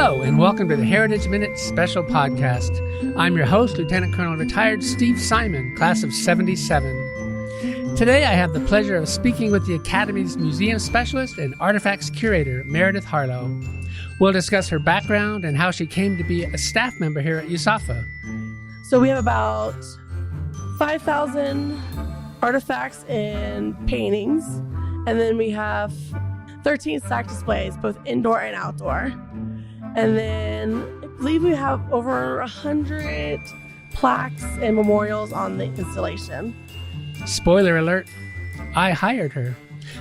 Hello, and welcome to the Heritage Minute Special Podcast. I'm your host, Lieutenant Colonel Retired Steve Simon, class of 77. Today, I have the pleasure of speaking with the Academy's Museum Specialist and Artifacts Curator, Meredith Harlow. We'll discuss her background and how she came to be a staff member here at USAFA. So we have about 5,000 artifacts and paintings, and then we have 13 stack displays, both indoor and outdoor. And then I believe we have over 100 plaques and memorials on the installation. Spoiler alert, I hired her.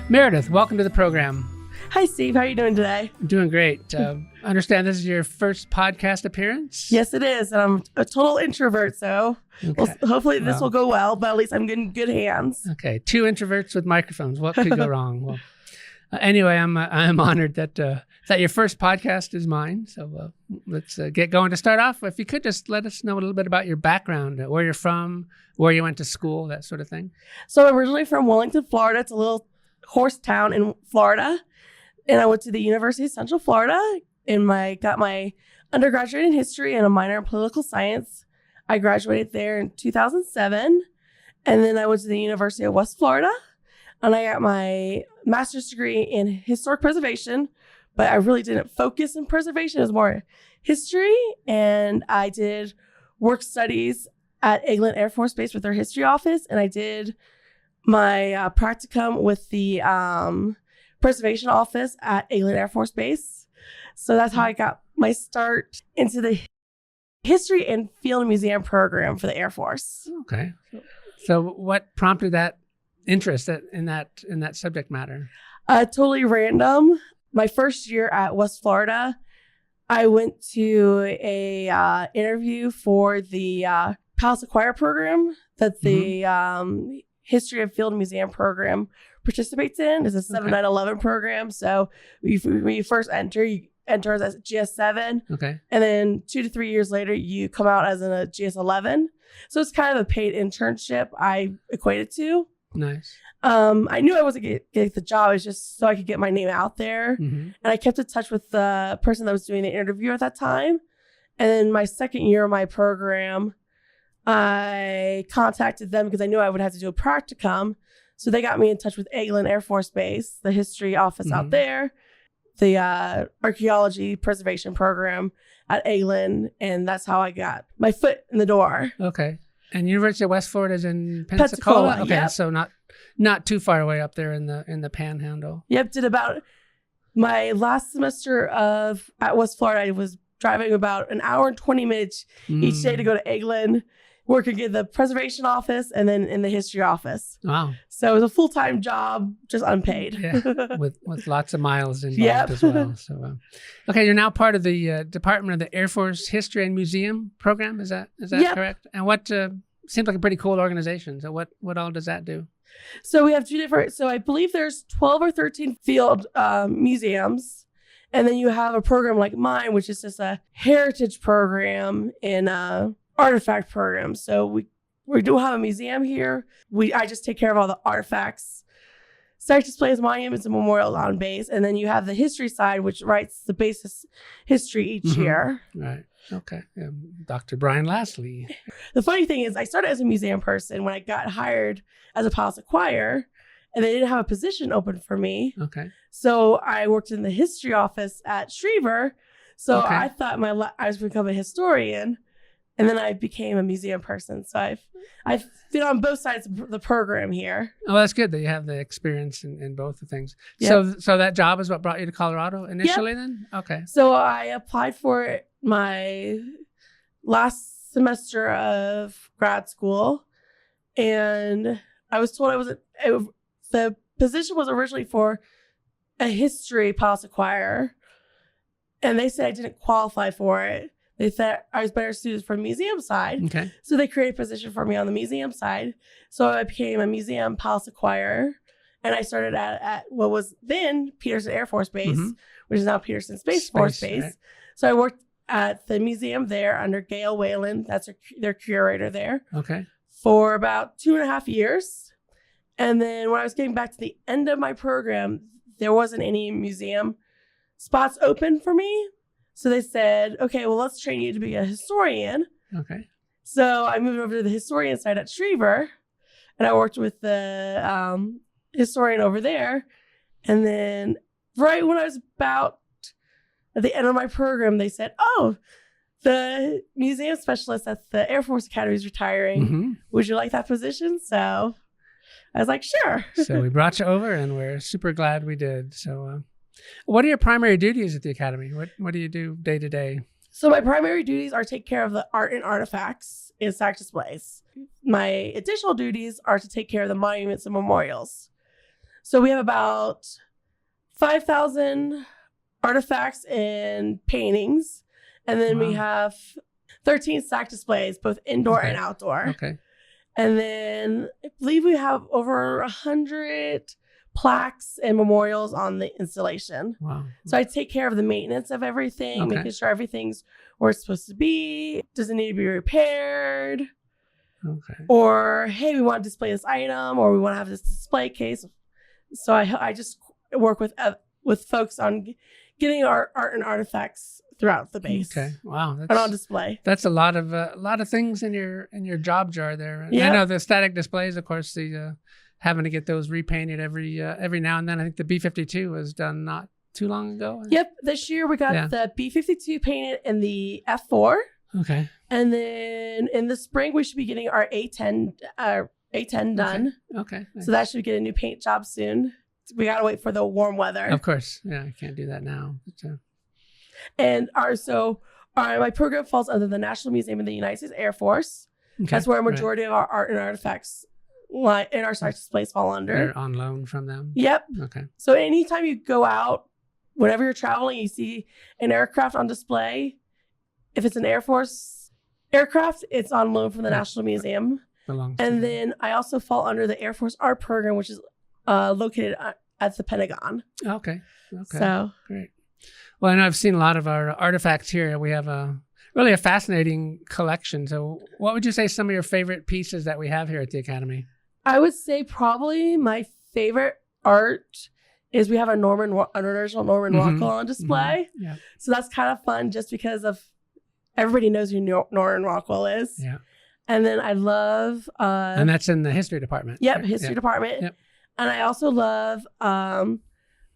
Meredith, welcome to the program. Hi, Steve. How are you doing today? I'm doing great. I understand this is your first podcast appearance? Yes, it is. And I'm a total introvert, so Okay. hopefully this will go well, but at least I'm in good hands. Okay, two introverts with microphones. What could go wrong? Well, anyway, I'm honored that your first podcast is mine. So let's get going. To start off, if you could just let us know a little bit about your background, where you're from, where you went to school, that sort of thing. So I'm originally from Wellington, Florida. It's a little horse town in Florida. And I went to the University of Central Florida and got my undergraduate in history and a minor in political science. I graduated there in 2007. And then I went to the University of West Florida and I got my master's degree in historic preservation, but I really didn't focus in preservation. It was more history. And I did work studies at Eglin Air Force Base with their history office. And I did my practicum with the preservation office at Eglin Air Force Base. So that's how I got my start into the history and field museum program for the Air Force. Okay. So what prompted that interest in that subject matter? Totally random. My first year at West Florida, I went to a interview for the Palace Acquire program that the History of Field Museum program participates in. It's a 7911 program. So when you first enter, you enter as a GS7. Okay. And then 2 to 3 years later, you come out as a GS11. So it's kind of a paid internship I equated to. Nice. I knew I wasn't going to get the job. It was just so I could get my name out there. Mm-hmm. And I kept in touch with the person that was doing the interview at that time. And then my second year of my program, I contacted them because I knew I would have to do a practicum. So they got me in touch with Eglin Air Force Base, the history office out there, the archaeology preservation program at Eglin. And that's how I got my foot in the door. Okay. And University of West Florida is in Pensacola? Okay, yep. So not too far away up there in the Panhandle. Yep, did about my last semester at West Florida. I was driving about an hour and 20 minutes each day to go to Eglin, working in the preservation office and then in the history office. Wow. So it was a full-time job, just unpaid. Yeah, with lots of miles involved as well. So, okay, you're now part of the Department of the Air Force History and Museum program. Is that correct? And what seems like a pretty cool organization. So what all does that do? So we have two different, so I believe there's 12 or 13 field museums. And then you have a program like mine, which is just a heritage program in artifact program. So we do have a museum here. I just take care of all the artifacts, stack displays, monuments, and memorials on base. And then you have the history side, which writes the basis history each year. Right. Okay. Dr. Brian Lastly. The funny thing is I started as a museum person when I got hired as a Palace Acquire, and they didn't have a position open for me. Okay. So I worked in the history office at Schriever. So I thought I was become a historian. And then I became a museum person. So I've been on both sides of the program here. Oh, that's good that you have the experience in both the things. Yep. So that job is what brought you to Colorado initially then? Okay. So I applied for my last semester of grad school. And I was told the position was originally for a history Palace Acquire. And they said I didn't qualify for it. They thought I was better suited for the museum side. Okay. So they created a position for me on the museum side. So I became a museum Palace Acquire. And I started at what was then Peterson Air Force Base, which is now Peterson Space Force Base. Right. So I worked at the museum there under Gail Whalen. That's their curator there. Okay. For about 2.5 years. And then when I was getting back to the end of my program, there wasn't any museum spots open for me. So they said, okay, well, let's train you to be a historian. Okay. So I moved over to the historian side at Schriever, and I worked with the historian over there. And then right when I was about at the end of my program, they said, oh, the museum specialist at the Air Force Academy is retiring. Mm-hmm. Would you like that position? So I was like, sure. So we brought you over, and we're super glad we did. So what are your primary duties at the Academy? What do you do day to day? So my primary duties are take care of the art and artifacts in stack displays. My additional duties are to take care of the monuments and memorials. So we have about 5,000 artifacts and paintings. And then we have 13 stack displays, both indoor and outdoor. Okay. And then I believe we have over 100 plaques and memorials on the installation. Wow. So I take care of the maintenance of everything, making sure everything's where it's supposed to be. Does it need to be repaired? Okay. Or, hey, we want to display this item, or we want to have this display case. So I just work with folks on getting our art and artifacts throughout the base. Okay. Wow. And on display. That's a lot of things in your job jar there. Yeah. I know the static displays, of course, the having to get those repainted every now and then. I think the B-52 was done not too long ago. Yep. This year we got the B-52 painted in the F4. Okay. And then in the spring we should be getting our A10 done. Okay. Nice. So that should get a new paint job soon. We gotta wait for the warm weather. Of course. Yeah, I can't do that now. But, and my program falls under the National Museum of the United States Air Force. Okay. That's where a majority of our art and artifacts in our site displays fall under. They're on loan from them? Yep. Okay. So anytime you go out, whenever you're traveling, you see an aircraft on display. If it's an Air Force aircraft, it's on loan from the National Museum. And then I also fall under the Air Force Art Program, which is located at the Pentagon. Okay. So great. Well, I know I've seen a lot of our artifacts here. We have really a fascinating collection. So what would you say some of your favorite pieces that we have here at the Academy? I would say probably my favorite art is we have an original Norman Rockwell on display. Mm-hmm. Yeah. So that's kind of fun just because of everybody knows who Norman Rockwell is. Yeah. And then I love... and that's in the history department. Yep, right? history department. Yep. And I also love...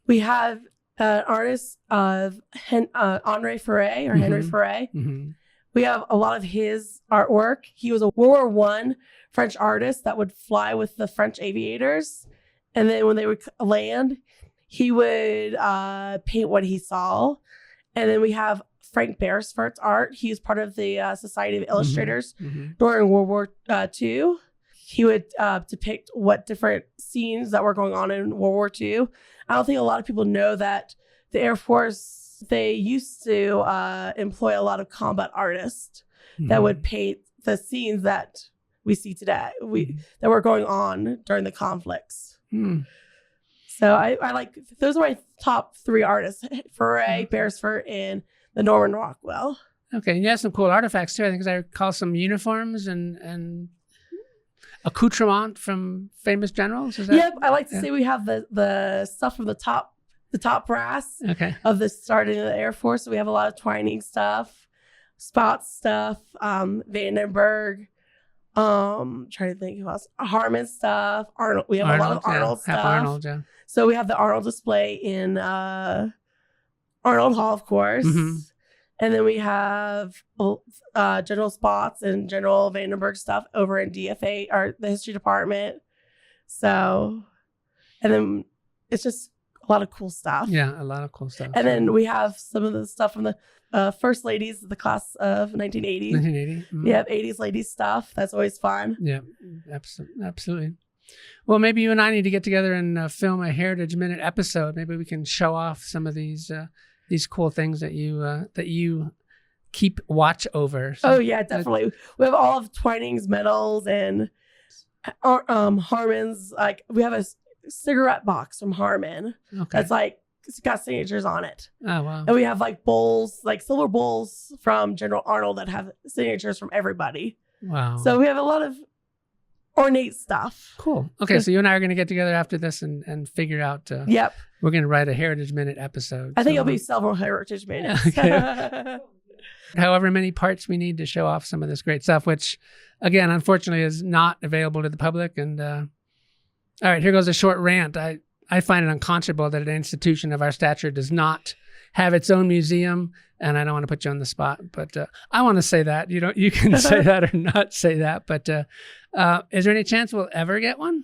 we have an artist of Henry Ferret. Mm-hmm. We have a lot of his artwork. He was a World War I French artist that would fly with the French aviators. And then when they would land, he would paint what he saw. And then we have Frank Beresford's art. He was part of the Society of Illustrators during World War II. He would depict what different scenes that were going on in World War II. I don't think a lot of people know that the Air Force, they used to employ a lot of combat artists that would paint the scenes that we see today, that were going on during the conflicts. So I like, those are my top three artists, Ferret, Beresford, and the Norman Rockwell. Okay, and you have some cool artifacts too. I think I recall some uniforms and accoutrement from famous generals. Is that? Yep, I like to say we have the stuff from the top brass of the starting of the Air Force. So we have a lot of Twining stuff, Spot stuff, Vandenberg. Trying to think who else. Harmon stuff. Arnold. We have a lot of Arnold stuff. Arnold, yeah. So we have the Arnold display in Arnold Hall, of course. And then we have General Spots and General Vandenberg stuff over in DFA, or the history department. So, and then it's just a lot of cool stuff. Yeah, a lot of cool stuff. And then we have some of the stuff from the first ladies of the class of 1980. 1980. We have 80s ladies stuff. That's always fun. Yeah, absolutely. Well, maybe you and I need to get together and film a Heritage Minute episode. Maybe we can show off some of these cool things that you keep watch over. So, oh yeah, definitely. We have all of Twining's medals and Harmon's. Like, we have a cigarette box from Harmon. That's like, it's got signatures on it. Oh wow! And we have like bowls, like silver bowls from General Arnold that have signatures from everybody. Wow! So we have a lot of ornate stuff. Cool. Okay, so you and I are going to get together after this and figure out. Yep. We're going to write a Heritage Minute episode. I think it'll be several Heritage Minutes. Okay. However many parts we need to show off some of this great stuff, which, again, unfortunately is not available to the public. And all right, here goes a short rant. I find it unconscionable that an institution of our stature does not have its own museum, and I don't want to put you on the spot, but I want to say that. You can say that or not say that, but is there any chance we'll ever get one?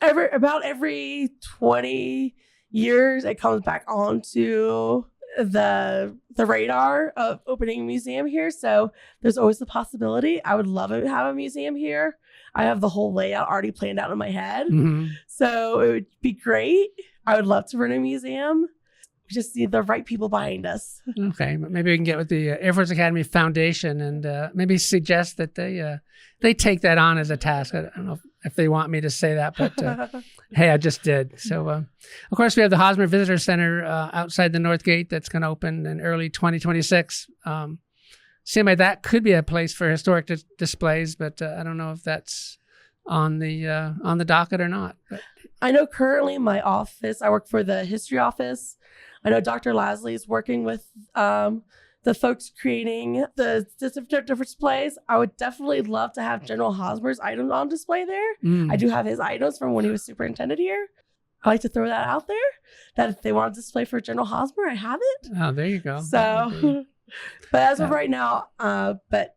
About every 20 years, it comes back onto the radar of opening a museum here. So there's always the possibility. I would love to have a museum here. I have the whole layout already planned out in my head. Mm-hmm. So it would be great. I would love to run a museum. We just need the right people behind us. Okay. Maybe we can get with the Air Force Academy Foundation and maybe suggest that they take that on as a task. I don't know if they want me to say that, but hey, I just did. So, of course, we have the Hosmer Visitor Center outside the North Gate that's going to open in early 2026. Seems like that could be a place for historic displays, but I don't know if that's on the docket or not. But I know currently in my office, I work for the history office. I know Dr. Lasley is working with the folks creating the different displays. I would definitely love to have General Hosmer's items on display there. I do have his items from when he was superintendent here. I like to throw that out there, that if they want to display for General Hosmer, I have it. Oh, there you go. So, but as of right now, but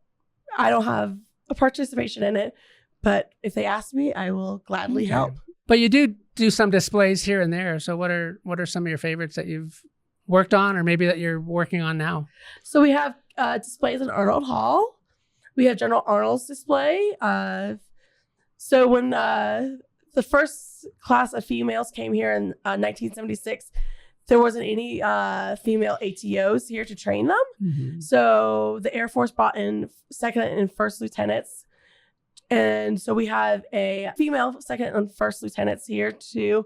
I don't have a participation in it. But if they ask me, I will gladly help. But you do some displays here and there. So what are some of your favorites that you've worked on, or maybe that you're working on now? So we have displays in Arnold Hall. We have General Arnold's display. So when the first class of females came here in 1976, there wasn't any female ATOs here to train them. Mm-hmm. So the Air Force brought in second and first lieutenants. And so we have a female second and first lieutenants here to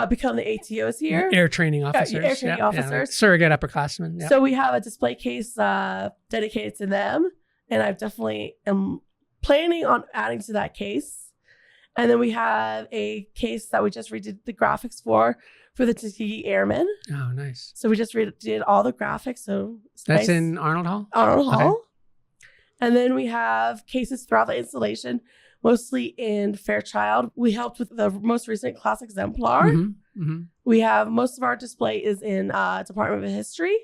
become the ATOs here. Air training officers. Air training officers. Yeah, like surrogate upperclassmen. Yep. So we have a display case dedicated to them. And I definitely am planning on adding to that case. And then we have a case that we just redid the graphics for the Tuskegee Airmen. Oh, nice. So we just did all the graphics. So that's nice. In Arnold Hall? Arnold Hall. Okay. And then we have cases throughout the installation, mostly in Fairchild. We helped with the most recent class exemplar. Mm-hmm. Mm-hmm. We have most of our display is in Department of History.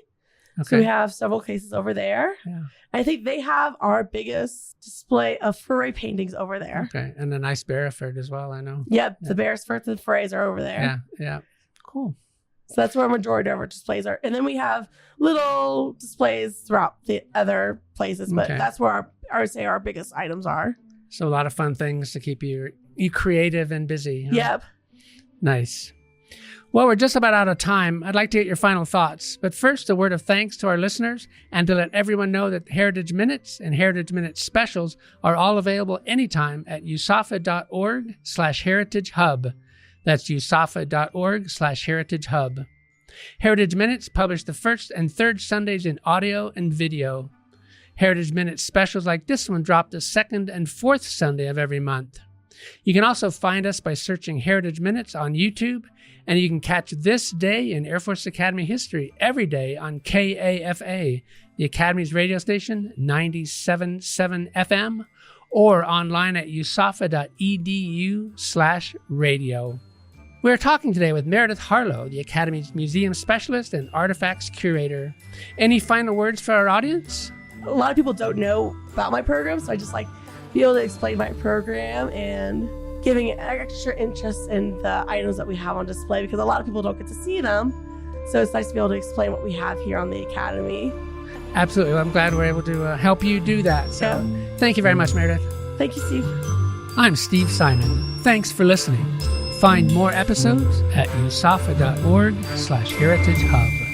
Okay. So we have several cases over there. Yeah. I think they have our biggest display of foray paintings over there. Okay. And a nice Beresford as well, I know. Yep. The Beresfords and forays are over there. Yeah. Yeah. Cool. So that's where a majority of our displays are. And then we have little displays throughout the other places, but that's where I would say our biggest items are. So a lot of fun things to keep you creative and busy. Huh? Yep. Nice. Well, we're just about out of time. I'd like to get your final thoughts. But first, a word of thanks to our listeners and to let everyone know that Heritage Minutes and Heritage Minutes specials are all available anytime at usafa.org/heritagehub. That's usafa.org/heritagehub. Heritage Minutes publish the first and third Sundays in audio and video. Heritage Minutes specials like this one drop the second and fourth Sunday of every month. You can also find us by searching Heritage Minutes on YouTube, and you can catch This Day in Air Force Academy history every day on KAFA, the Academy's radio station, 97.7 FM, or online at usafa.edu/radio. We're talking today with Meredith Harlow, the Academy's Museum Specialist and Artifacts Curator. Any final words for our audience? A lot of people don't know about my program, so I just like be able to explain my program and giving extra interest in the items that we have on display, because a lot of people don't get to see them. So it's nice to be able to explain what we have here on the Academy. Absolutely. Well, I'm glad we're able to help you do that. So Thank you very much, Meredith. Thank you, Steve. I'm Steve Simon. Thanks for listening. Find more episodes at usafa.org/heritagehub.